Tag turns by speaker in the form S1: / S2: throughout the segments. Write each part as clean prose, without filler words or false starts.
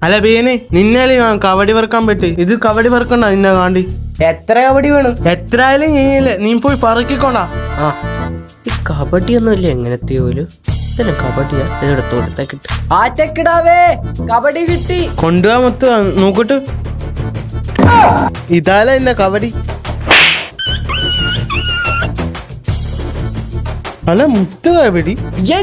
S1: അല്ല ബീനെ നിന്നാലേ കബഡി വറക്കാൻ പറ്റി. ഇത് കബഡി വറക്കണ്ട നിന്നെ കാണ്ടി.
S2: എത്ര കബഡി വേണം?
S1: എത്ര ആയാലും ചെയ്യില്ലേ, നീ പോയി പറക്കിക്കോണ്ടാ.
S2: ആ ഈ കബഡി ഒന്നുമില്ല എങ്ങനത്തെ പോലും. ഇതെല്ലാം കബഡിയാ എടുത്തോട്ടത്തെ കിട്ടും. ആ ചെക്കിടാവേ കബഡി കിട്ടി.
S1: കൊണ്ടുപോവാ മൊത്ത നോക്കട്ട്. ഇതാല എന്നെ കബഡി. അല്ല മുത്ത് കബഡി.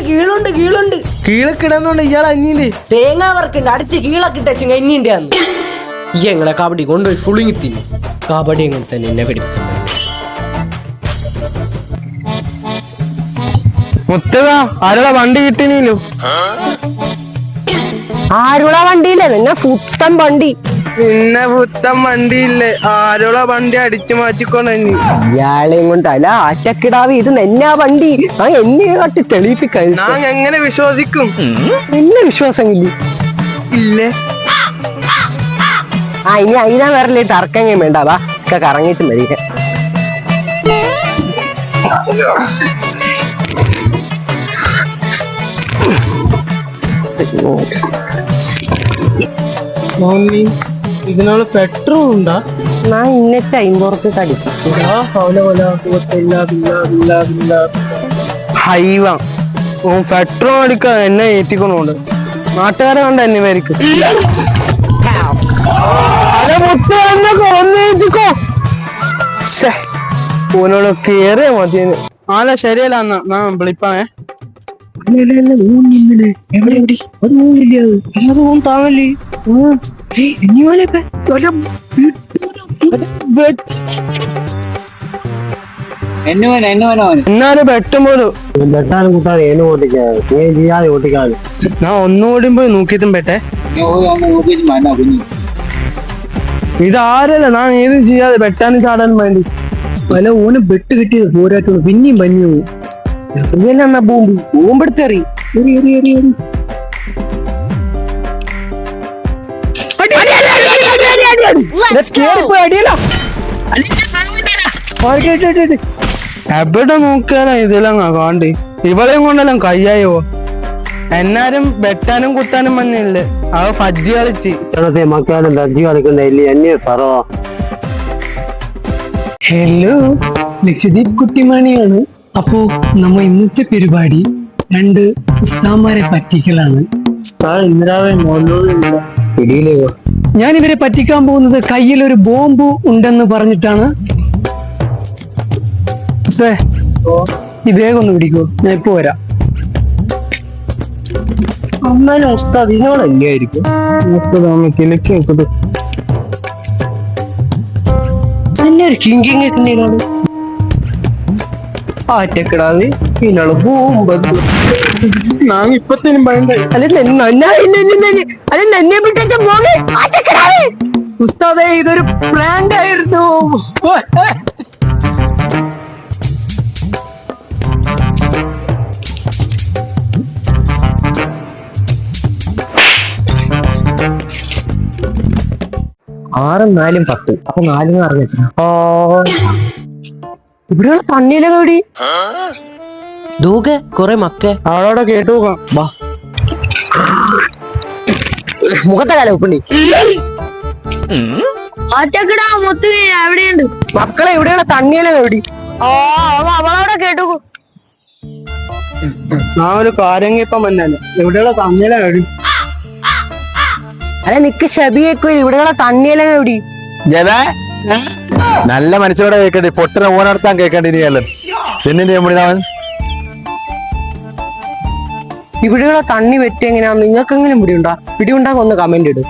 S2: കീളുണ്ട് കീളുണ്ട്.
S1: കീഴക്കിടന്നോണ്ട് ഇയാൾ അഞ്ഞില്ലേ
S2: തേങ്ങ വർക്കുണ്ട് അടിച്ച് കീളക്കിട്ട എന്നിന്റെ അന്ന് ഈ എങ്ങളെ കബഡി കൊണ്ടുപോയി ഫുളിങ്ങി തിന്നു. കബഡി എങ്ങനെ തന്നെ എന്നെ പഠിപ്പിക്കുന്നത്.
S1: മുത്തക ആരുടെ വണ്ടി കിട്ടിനീലോ?
S2: ആരുടെ വണ്ടിയില്ലേ? നിന്നെ പുത്തൻ വണ്ടി.
S1: പിന്നെ പുത്തൻ വണ്ടിയില്ലേ? ആരോളെ വണ്ടി അടിച്ചു മാറ്റിക്കൊണ്ടു.
S2: ഇയാളെയും കൊണ്ടല്ല ആറ്റക്കിടാവി. ഇത് നെന്നാ വണ്ടി. ആ എന്നെ കാട്ടി തെളിയിപ്പിക്കാൻ
S1: ഞാൻ എങ്ങനെ വിശ്വസിക്കും?
S2: എന്നെ വിശ്വാസമില്ല.
S1: ഇല്ലേ?
S2: ആ ഇനി അതിനാ വരല്ലേ തർക്കങ്ങ വേണ്ട. വാ ഒക്കെ കറങ്ങിച്ച് മരിക്ക.
S1: ഇതിനുള്ള പെട്രോൾ ഉണ്ടാ?
S2: ഞാൻ ഇന്നച്ച അയിമ്പുറത്ത് കടിപ്പിച്ചു.
S1: ഹൈവ പെട്രോൾ അടിക്കാൻ എന്നെ ഏറ്റിക്കൊണ്ടുണ്ട്. നാട്ടുകാരെ കണ്ട എന്നെ പേരിക്ക് ഓനോട് കേറിയ മതിയെന്ന്. ആല ശരിയല്ല എന്നാ ഞാൻ വിളിപ്പാണേ. താങ്ങല്ലേ എന്നാലും പെട്ടുമ്പോഴും ഞാൻ ഒന്നുകൂടി പോയി നോക്കിയതും പെട്ടെ. ഇതാരല്ല ഞാൻ ഏതും ചെയ്യാതെ വെട്ടാനും ചാടാനും വേണ്ടി.
S2: അല്ല ഓന് ബെട്ട് കിട്ടിയത് പോരാട്ടുള്ളൂ. പിന്നെയും പഞ്ഞു എന്നാ ബോംബ് ബോംബെടുത്തെറി.
S1: എവിടെ നോക്കാനാ ഇതെല്ലാം കാണ്ട്. ഇവളെയും കൊണ്ടെല്ലാം കയ്യായോ. എന്നാരും വെട്ടാനും കുത്താനും വന്നില്ലേ. അവ ഫജ്ജി കളിച്ച്
S2: മക്കാനും ഫജ്ജി കളിക്കുന്നില്ല എന്നെ പറ.
S3: ഹലോ, ലക്ഷദ്വീപ് കുട്ടിമണിയാണ്. അപ്പോ നമ്മ ഇന്നത്തെ പരിപാടി 2 ഉസ്താന്മാരെ പറ്റിക്കലാണ്. ഞാൻ ഇവരെ പറ്റിക്കാൻ പോകുന്നത് കയ്യിൽ ഒരു ബോംബ് ഉണ്ടെന്ന് പറഞ്ഞിട്ടാണ്. ഈ വേഗം ഒന്ന് പിടിക്കോ, ഞാൻ ഇപ്പൊ വരാം.
S2: അമ്മേനെ ഉസ്താദ് ഇതിനോടല്ലേ ആയിരിക്കും. നല്ലൊരു കിങ്കിങ് കിട്ടുന്നതിനോട് ആറ്റക്കിടാവ് ഇതിനോട് ബോംബ്.
S1: ഞാൻ ഇപ്പത്തേനും ഭയങ്കര
S2: എന്നെ വിട്ടേച്ച പോകെ ആറ്റക്കിടാവ്. ഉസ്താദേ ഇതൊരു പ്രാങ്ക് ആയിരുന്നു. ആറും 4ഉം 10. അപ്പൊ 4 അറിഞ്ഞ ഇവിടെയുള്ള തണ്ണിയില കടി ദൂക്കെ കൊറേ മക്ക
S1: അവളോടെ കേട്ടു നോക്കാം.
S2: വാ മുഖത്തെ കാലം ഉപ്പുണ്ടി. ആറ്റക്കിടാ മൊത്ത എവിടെയുണ്ട് മക്കളെ? ഇവിടെയുള്ള തണ്ണിയില കടി അവളോടെ കേട്ടു.
S1: ഞാൻ ഒരു കാര്യം ഇപ്പം വന്നല്ലേ. എവിടെയുള്ള തമ്മില കടി.
S2: അല്ല നിക്ക് ഷബിയേക്കോ ഇവിടെയുള്ള തണ്ണിയില കടി.
S4: നല്ല മനുഷ്യരോടെ കേൾക്കണ്ടി. പൊട്ടിനെ ഓനടത്താൻ കേൾക്കണ്ടി. എന്നിന്റെ
S2: ഇവിടെയുള്ള തണ്ണി വെറ്റി എങ്ങനെയാ? നിങ്ങൾക്ക് എങ്ങനെ പിടിയുണ്ടാ? പിടിയുണ്ടാകും ഒന്ന് കമന്റ് ഇടും.